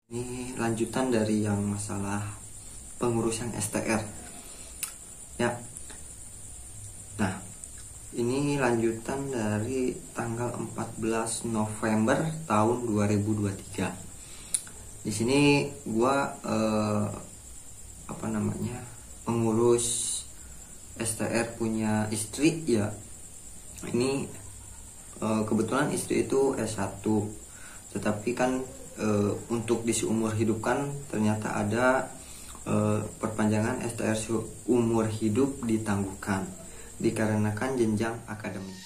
Ini lanjutan dari yang masalah pengurusan STR. Ya. Nah, ini lanjutan dari tanggal 14 November tahun 2023. Di sini gua mengurus STR punya istri ya. Ini kebetulan istri itu S1. Tetapi kan untuk di seumur hidup kan ternyata ada perpanjangan STR umur hidup ditangguhkan dikarenakan jenjang akademik.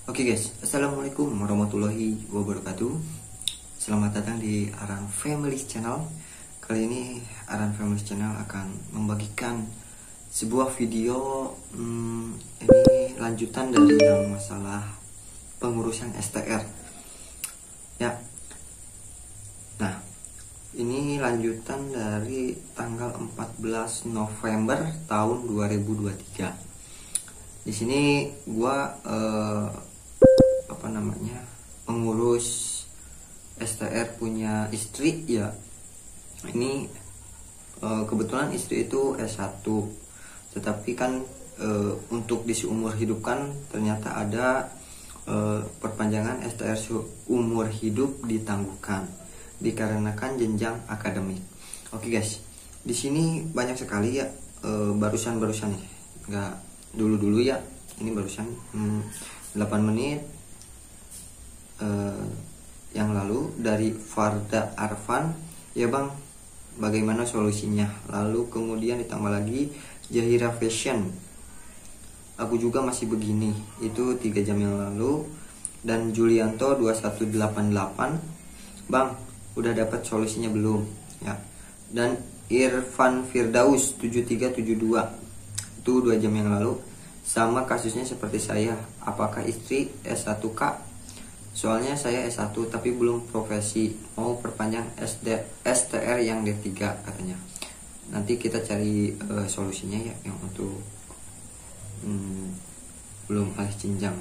Oke guys, assalamualaikum warahmatullahi wabarakatuh. Selamat datang di Aran Family Channel. Kali ini Aran Family Channel akan membagikan sebuah video. Ini lanjutan dari yang masalah pengurusan STR. Ya. Nah, ini lanjutan dari tanggal 14 November tahun 2023. Di sini gua mengurus STR punya istri ya. Ini kebetulan istri itu S1. Tetapi kan untuk di seumur hidup kan ternyata ada perpanjangan STR umur hidup ditangguhkan dikarenakan jenjang akademik. Oke guys, di sini banyak sekali ya barusan nih, nggak dulu ya. Ini barusan 8 menit yang lalu dari Farda Arfan. Ya bang, bagaimana solusinya? Lalu kemudian ditambah lagi Jahira Fashion, aku juga masih begini, itu 3 jam yang lalu. Dan Julianto 2188, bang udah dapat solusinya belum ya? Dan Irfan Firdaus 7372, itu 2 jam yang lalu. Sama kasusnya seperti saya, apakah istri S1K? Soalnya saya S1 tapi belum profesi, mau perpanjang STR yang D3 katanya. Nanti kita cari solusinya ya, yang untuk belum alih jenjang.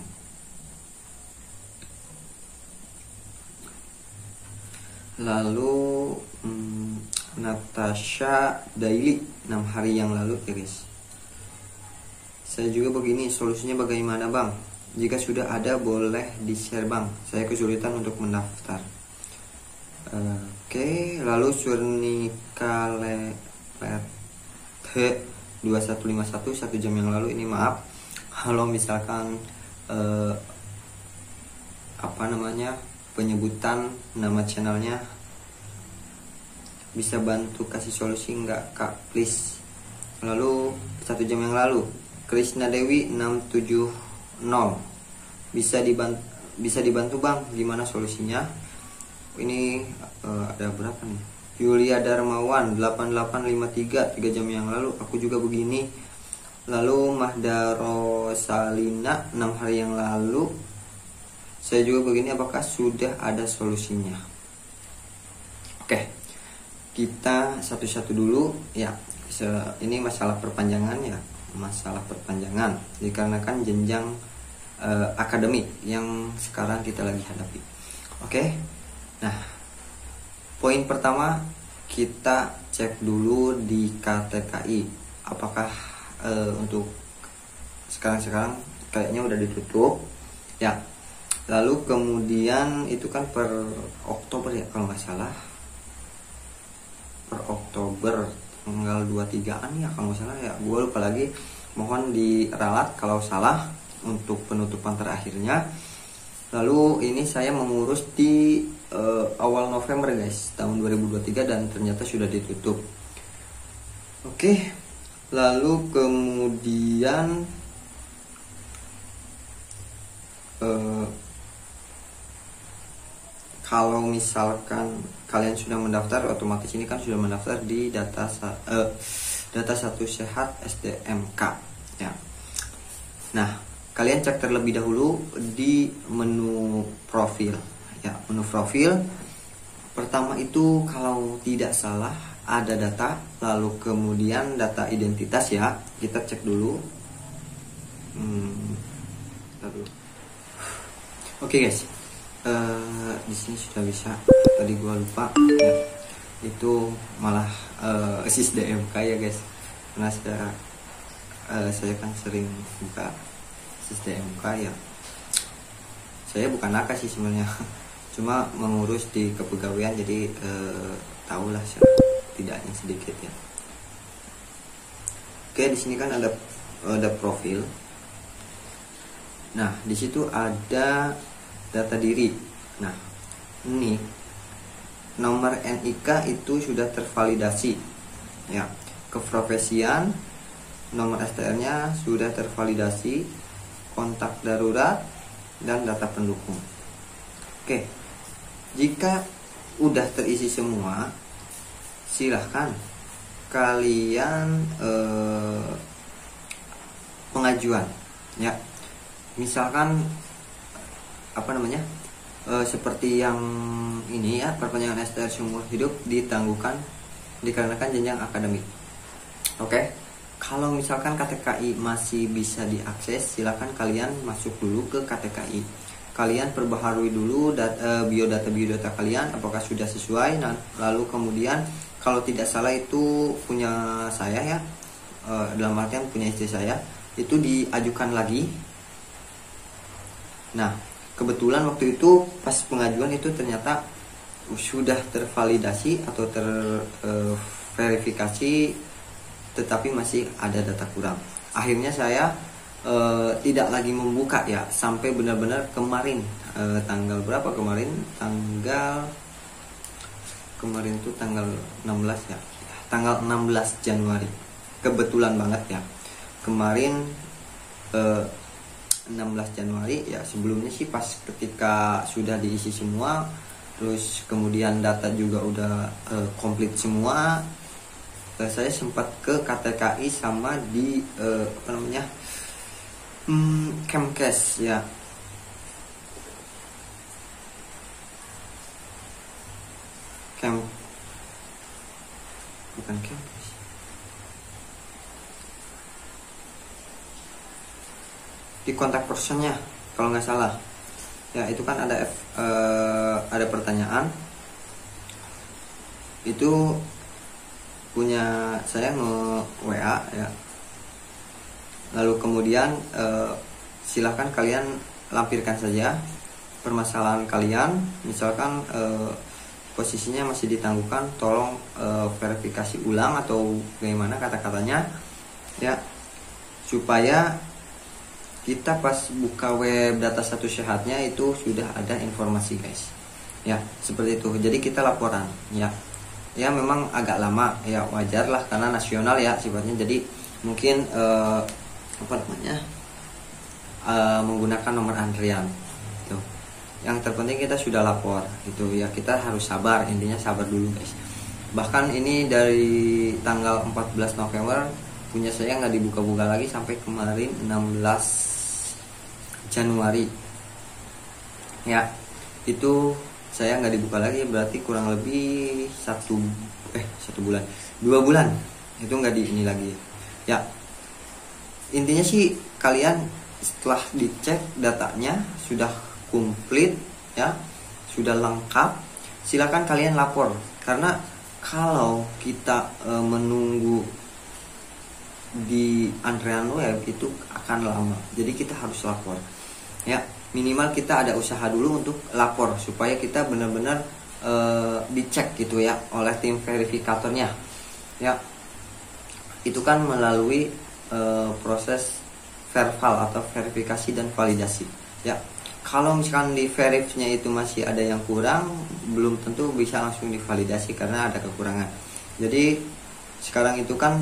Lalu Natasha Daily 6 hari yang lalu ya guys. Saya juga begini, solusinya bagaimana bang? Jika sudah ada boleh di-share bang, saya kesulitan untuk mendaftar. Oke, lalu Surnika Let 2151 1 jam yang lalu. Ini maaf kalau misalkan penyebutan nama channelnya, bisa bantu kasih solusi nggak kak please. Lalu 1 jam yang lalu Krisna Dewi 670, bisa dibantu bang, gimana solusinya? Ini ada berapa nih? Yulia Darmawan 8853 3 jam yang lalu, aku juga begini. Lalu Mahda Rosalina 6 hari yang lalu, saya juga begini, apakah sudah ada solusinya? Oke, kita satu-satu dulu ya. Ini masalah perpanjangan ya, masalah perpanjangan dikarenakan jenjang akademik yang sekarang kita lagi hadapi. Oke. Nah, poin pertama kita cek dulu di KTKI, apakah untuk sekarang kayaknya udah ditutup ya. Lalu kemudian itu kan per Oktober ya kalau nggak salah, per Oktober tanggal 23-an ya kalau nggak salah ya, gue lupa lagi. Mohon diralat kalau salah untuk penutupan terakhirnya. Lalu ini saya mengurus di awal November guys, tahun 2023, dan ternyata sudah ditutup. Oke, lalu kemudian kalau kalian sudah mendaftar, otomatis ini kan sudah mendaftar di data Satu Sehat SDMK ya. Nah, kalian cek terlebih dahulu di menu profil ya. Menu profil pertama itu kalau tidak salah ada data, lalu kemudian data identitas ya. Kita cek dulu. Oke guys, di sini sudah bisa. Tadi gua lupa ya. Itu malah SIS-DMK ya guys. Karena saya kan sering buka SIS-DMK ya. Saya bukan nakal sih sebenarnya. Cuma mengurus di kepegawaian, jadi tahulah tidaknya sedikit ya. Oke, di sini kan ada profil. Nah, di situ ada data diri. Nah, ini nomor NIK itu sudah tervalidasi ya. Keprofesian, nomor STR-nya sudah tervalidasi, kontak darurat, dan data pendukung. Oke, jika udah terisi semua, silahkan kalian pengajuan ya. Misalkan seperti yang ini ya, perpanjangan STR seumur hidup ditangguhkan dikarenakan jenjang akademik. Oke, kalau misalkan KTKI masih bisa diakses, silakan kalian masuk dulu ke KTKI. Kalian perbaharui dulu biodata kalian apakah sudah sesuai. Nah, lalu kemudian kalau tidak salah itu punya saya ya, dalam artian punya istri saya, itu diajukan lagi. Nah, kebetulan waktu itu pas pengajuan itu ternyata sudah tervalidasi atau terverifikasi, tetapi masih ada data kurang. Akhirnya saya tidak lagi membuka ya, sampai benar-benar kemarin, tanggal berapa kemarin? Kemarin itu tanggal 16 ya, tanggal 16 Januari. Kebetulan banget ya, kemarin 16 Januari ya. Sebelumnya sih pas ketika sudah diisi semua, terus kemudian data juga udah komplit semua, saya sempat ke KTKI sama di Kemkes ya. Bukan Kemkes, di kontak personnya kalau nggak salah ya. Itu kan ada pertanyaan, itu punya saya nge-WA ya. Lalu kemudian silahkan kalian lampirkan saja permasalahan kalian. Misalkan posisinya masih ditangguhkan, tolong verifikasi ulang atau bagaimana kata-katanya ya, supaya kita pas buka web data Satu Sehatnya itu sudah ada informasi guys ya, seperti itu. Jadi kita laporan ya memang agak lama ya, wajar lah karena nasional ya sifatnya. Jadi mungkin menggunakan nomor antrian gitu. Yang terpenting kita sudah lapor gitu ya, kita harus sabar, intinya sabar dulu guys. Bahkan ini dari tanggal 14 November punya saya nggak dibuka-buka lagi sampai kemarin 16 Januari ya. Itu saya nggak dibuka lagi, berarti kurang lebih 2 bulan itu nggak di ini lagi ya. Intinya sih kalian setelah dicek datanya sudah komplit ya, sudah lengkap, silakan kalian lapor. Karena kalau kita menunggu di antrean web itu akan lama, jadi kita harus lapor ya. Minimal kita ada usaha dulu untuk lapor supaya kita benar-benar dicek gitu ya oleh tim verifikatornya ya. Itu kan melalui proses verbal atau verifikasi dan validasi ya. Kalau misalkan di verifnya itu masih ada yang kurang, belum tentu bisa langsung divalidasi karena ada kekurangan. Jadi sekarang itu kan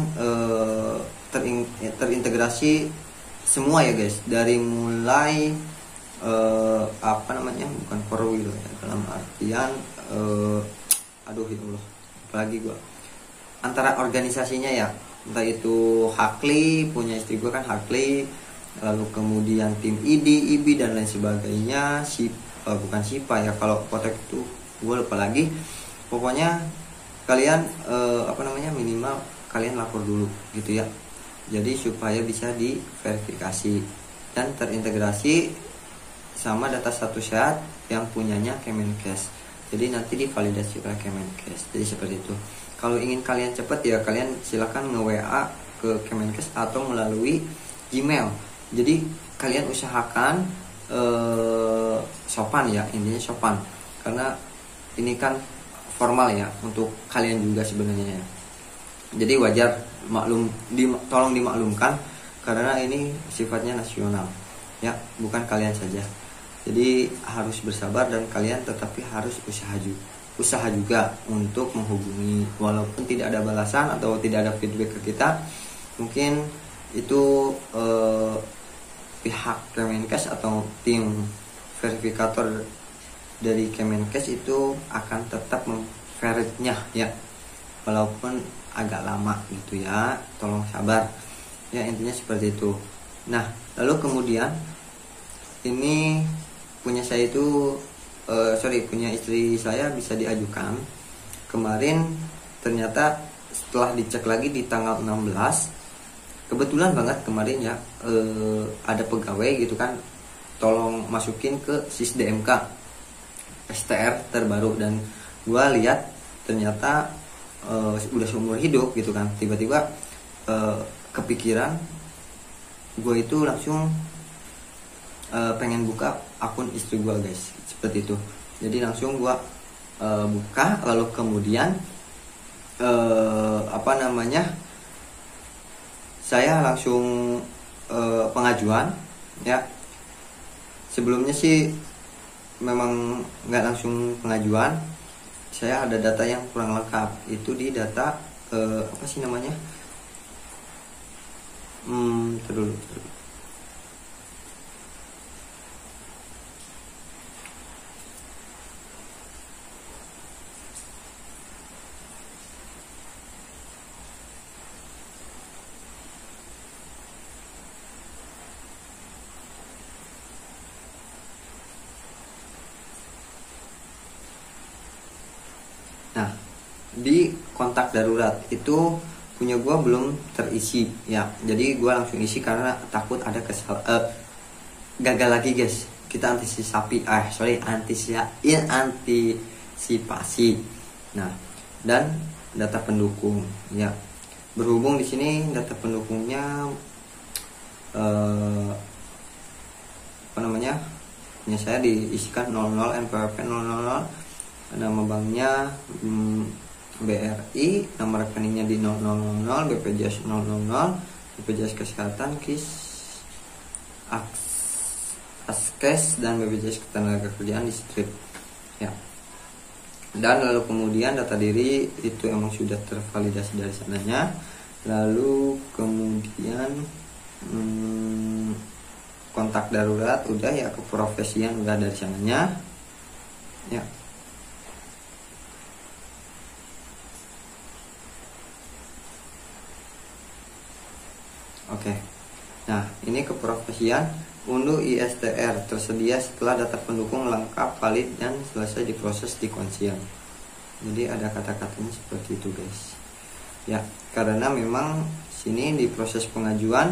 terintegrasi semua ya guys, dari mulai bukan perwil ya, dalam artian aduh ya Allah, apalagi gue antara organisasinya ya, entah itu Hakli, punya istri gue kan Hakli, lalu kemudian tim ID, IBI dan lain sebagainya, bukan SIPA ya, kalau kotak itu gue lupa lagi. Pokoknya kalian minimal kalian lapor dulu gitu ya, jadi supaya bisa diverifikasi dan terintegrasi sama data satu sehat yang punyanya Kemenkes. Jadi nanti divalidasi oleh Kemenkes. Jadi seperti itu. Kalau ingin kalian cepat ya kalian silakan nge-WA ke Kemenkes atau melalui Gmail. Jadi kalian usahakan sopan ya, intinya sopan. Karena ini kan formal ya untuk kalian juga sebenarnya ya. Jadi wajar tolong dimaklumkan karena ini sifatnya nasional ya, bukan kalian saja. Jadi harus bersabar dan kalian tetapi harus usaha juga untuk menghubungi, walaupun tidak ada balasan atau tidak ada feedback ke kita. Mungkin itu pihak Kemenkes atau tim verifikator dari Kemenkes itu akan tetap memveritnya ya, walaupun agak lama gitu ya, tolong sabar ya, intinya seperti itu. Nah lalu kemudian ini punya saya itu punya istri saya bisa diajukan kemarin. Ternyata setelah dicek lagi di tanggal 16, kebetulan banget kemarin ya, ada pegawai gitu kan, tolong masukin ke SIS-DMK STR terbaru, dan gua lihat ternyata udah seumur hidup gitu kan. Tiba-tiba kepikiran gue itu langsung pengen buka akun istri gue guys, seperti itu. Jadi langsung gue buka, lalu kemudian saya langsung pengajuan ya. Sebelumnya sih memang nggak langsung pengajuan, saya ada data yang kurang lengkap. Itu di data terus nah, di kontak darurat itu punya gue belum terisi ya, jadi gue langsung isi karena takut ada gagal lagi guys. Kita antisipasi. Nah, dan data pendukung ya, berhubung di sini data pendukungnya punya saya diisikan 00 NPWP 000, nama banknya BRI, nama rekeningnya di 000, BPJS 000, BPJS Kesehatan, KIS, Askes, dan BPJS Ketenagakerjaan di strip ya. Dan lalu kemudian data diri itu emang sudah tervalidasi dari sananya. Lalu kemudian kontak darurat udah ya, keprofesian udah dari sananya ya. Oke. Nah, ini keprofesian. Unduh ISTR tersedia setelah data pendukung lengkap, valid, dan selesai diproses di konsil. Jadi ada kata-katanya seperti itu guys. Ya, karena memang sini di proses pengajuan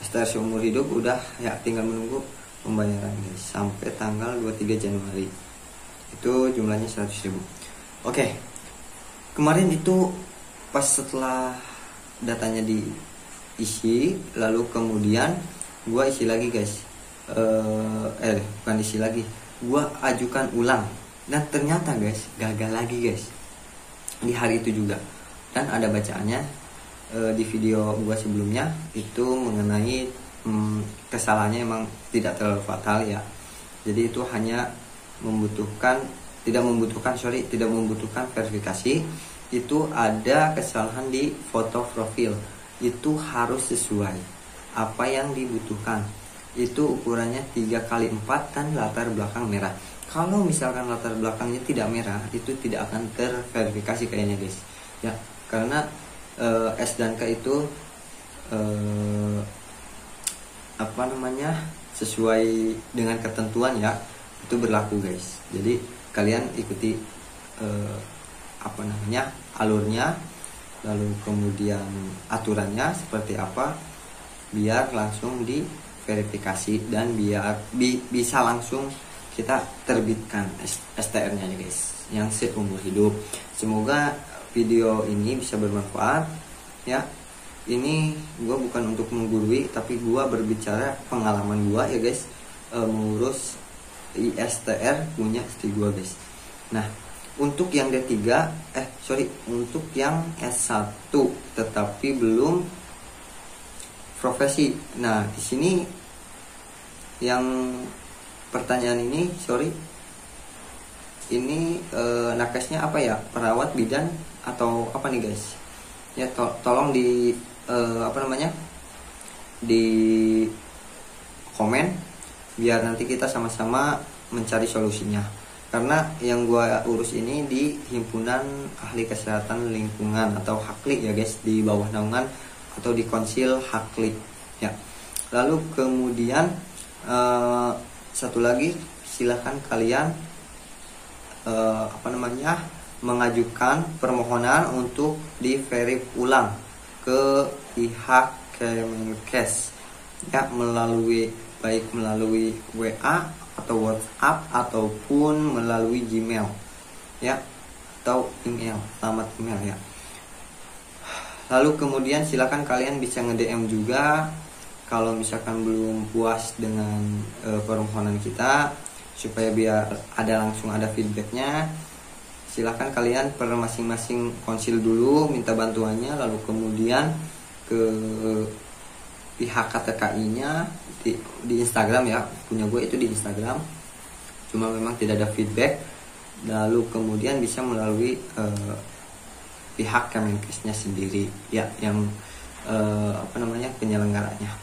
STR seumur hidup udah ya, tinggal menunggu pembayaran guys sampai tanggal 23 Januari. Itu jumlahnya 100.000. Oke. Kemarin itu pas setelah datanya diisi, lalu kemudian gua isi lagi guys, bukan isi lagi, gua ajukan ulang, dan ternyata guys gagal lagi guys di hari itu juga. Dan ada bacaannya di video gua sebelumnya itu mengenai kesalahannya emang tidak terlalu fatal ya. Jadi itu hanya tidak membutuhkan verifikasi. Itu ada kesalahan di foto profil, itu harus sesuai apa yang dibutuhkan. Itu ukurannya 3x4 dan latar belakang merah. kalau misalkan latar belakangnya tidak merah, itu tidak akan terverifikasi kayaknya guys ya, karena S dan K itu sesuai dengan ketentuan ya, itu berlaku guys. Jadi kalian ikuti alurnya, lalu kemudian aturannya seperti apa, biar langsung diverifikasi dan biar bisa langsung kita terbitkan STR-nya nih guys, yang seumur hidup. Semoga video ini bisa bermanfaat ya. Ini gue bukan untuk menggurui, tapi gue berbicara pengalaman gue ya guys, mengurus ISTR punya istri gue guys. Nah, untuk yang D3 untuk yang S1 tetapi belum profesi. Nah, di sini yang pertanyaan ini, ini nakesnya apa ya? Perawat, bidan atau apa nih guys? Ya tolong di di komen biar nanti kita sama-sama mencari solusinya. Karena yang gua urus ini di Himpunan Ahli Kesehatan Lingkungan atau HAKLI ya guys, di bawah naungan atau di Konsil HAKLI ya. Lalu kemudian satu lagi, silahkan kalian mengajukan permohonan untuk di-verif ulang ke pihak Kemenkes ya, melalui WA atau WhatsApp ataupun melalui Gmail ya, atau email, alamat email ya. Lalu kemudian silakan kalian bisa nge-DM juga kalau misalkan belum puas dengan permohonan kita, supaya biar langsung ada feedbacknya. Silakan kalian per masing-masing konsil dulu minta bantuannya, lalu kemudian ke pihak KTKI-nya di Instagram ya, punya gue itu di Instagram, cuma memang tidak ada feedback. Lalu kemudian bisa melalui pihak Kemenkesnya sendiri ya, yang penyelenggaranya.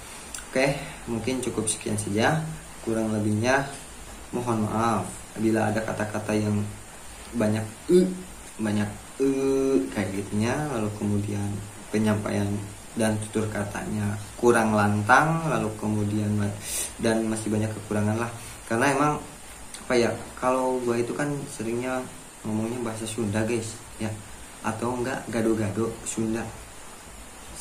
Oke, mungkin cukup sekian saja, kurang lebihnya mohon maaf bila ada kata-kata yang banyak kayak gitunya, lalu kemudian penyampaian dan tutur katanya kurang lantang, lalu kemudian dan masih banyak kekurangan lah. Karena emang kalau gue itu kan seringnya ngomongnya bahasa Sunda guys ya, atau enggak gado-gado Sunda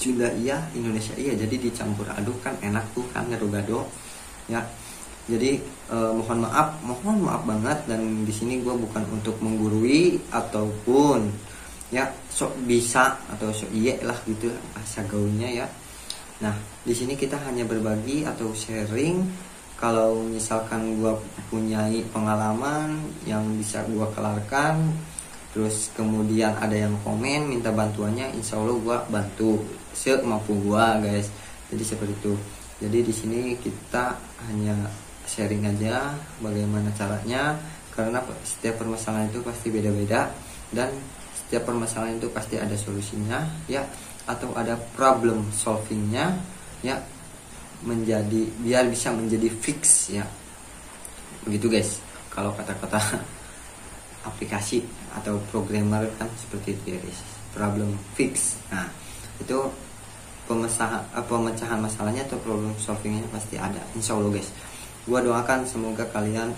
iya, Indonesia iya, jadi dicampur aduk kan enak tuh kan, gado-gado ya. Jadi mohon maaf banget, dan di sini gue bukan untuk menggurui ataupun ya sok bisa atau sok iya lah gitu bahasa gaulnya ya. Nah, di sini kita hanya berbagi atau sharing. Kalau misalkan gue punyai pengalaman yang bisa gue kelarkan, terus kemudian ada yang komen minta bantuannya, insya Allah gue bantu semampu gue guys. Jadi seperti itu. Jadi di sini kita hanya sharing aja bagaimana caranya, karena setiap permasalahan itu pasti beda-beda, dan setiap permasalahan itu pasti ada solusinya ya, atau ada problem solvingnya ya, biar bisa menjadi fix ya, begitu guys. Kalau kata-kata aplikasi atau programmer kan seperti itu ya guys, problem fix. Nah, itu pemecahan masalahnya atau problem solvingnya pasti ada, insya Allah guys. Gua doakan semoga kalian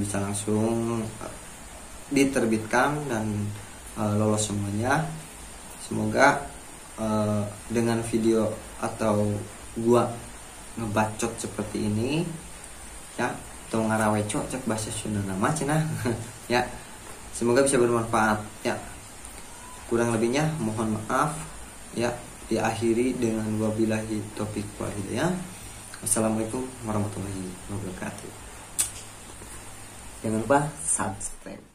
bisa langsung diterbitkan dan lolos semuanya. Semoga dengan video atau gua ngebacot seperti ini ya, atau ngaraweco cek bahasa Sunda nama cenah ya, semoga bisa bermanfaat ya. Kurang lebihnya mohon maaf ya. Diakhiri dengan wabillahi taufiq wal hidayah. Assalamualaikum warahmatullahi wabarakatuh. Jangan lupa subscribe.